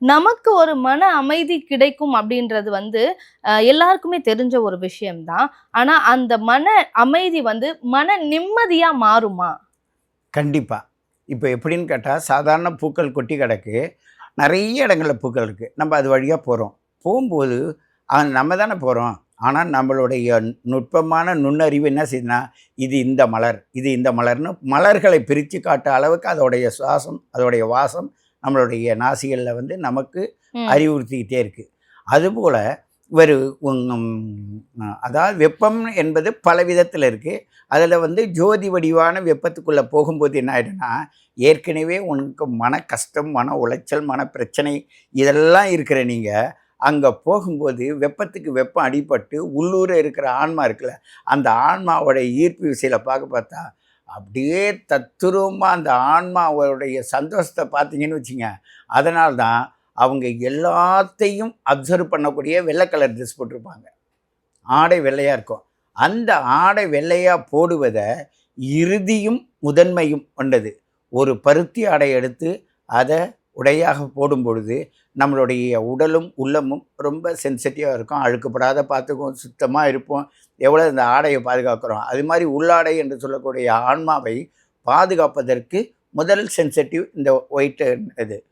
நமக்கு ஒரு மன அமைதி கிடைக்கும் அப்படின்றது வந்து எல்லாருக்குமே தெரிஞ்ச ஒரு விஷயம் தான். ஆனா அந்த மன அமைதி வந்து மன நிம்மதியா மாறுமா? கண்டிப்பா. இப்ப எப்படின்னு கேட்டா, சாதாரண பூக்கள் கொட்டி கிடக்கு. நெறைய இடங்கள்ல பூக்கள் இருக்கு. நம்ம அது வழியா போறோம். போம்போது நம்ம தானே போறோம். ஆனா நம்மளுடைய நுட்பமான நுண்ணறிவு என்ன செய்யுதுன்னா, இது இந்த மலர், இது இந்த மலர்ன்னு மலர்களை பிரிச்சு காட்டுற அளவுக்கு அதோடைய சுவாசம், அதோடைய வாசம் நம்மளுடைய நாசிகள்ல வந்து நமக்கு ம். அறிவுறுத்திக்கிட்டே இருக்கு. அதுபோல ஒரு அதாவது வெப்பம் என்பது பல விதத்தில இருக்கு. அதில வந்து ஜோதி வடிவான வெப்பத்துக்குள்ள போகும்போது என்ன ஆயிடும்னா, ஏற்கனவே உனக்கு மன கஷ்டம், மன உளைச்சல், மன பிரச்சனை இதெல்லாம் இருக்கிற நீங்க, அங்க போகும்போது வெப்பத்துக்கு வெப்பம் அடிபட்டு உள்ளூர இருக்கிற ஆன்மா இருக்குல்ல, அந்த ஆன்மாவோட ஈர்ப்பு விசையில பார்த்தா, அப்படியே தத்துரூவமா அந்த ஆன்மாவோடைய சந்தோஷத்த பார்த்தீங்கன்னு வச்சுங்க, அதனால தான் அவங்க எல்லாத்தையும் அப்சர்வ் பண்ணக்கூடிய வெள்ளை கலர் ட்ரெஸ் போட்டிருப்பாங்க. ஆடை வெள்ளையா இருக்கும். அந்த ஆடை வெள்ளையா போடுவத இறுதியும் முதன்மையும் கொண்டது. ஒரு பருத்தி ஆடை எடுத்து அத உடையாக போடும்பொழுது, நம்மளுடைய உடலும், உள்ளமும் ரொம்ப சென்சிட்டிவா இருக்கும். அழுக்குப்படாத பார்த்துக்குவோம், சுத்தமா இருப்போம். எவ்வளோ இந்த ஆடைய பாதுகாக்கிறோம். அது மாரி உள்ளாடை என்று சொல்லக்கூடிய ஆன்மாவை பாதுகாப்பதற்கு முதல் சென்சிட்டிவ் இந்த ஒயிட் இது.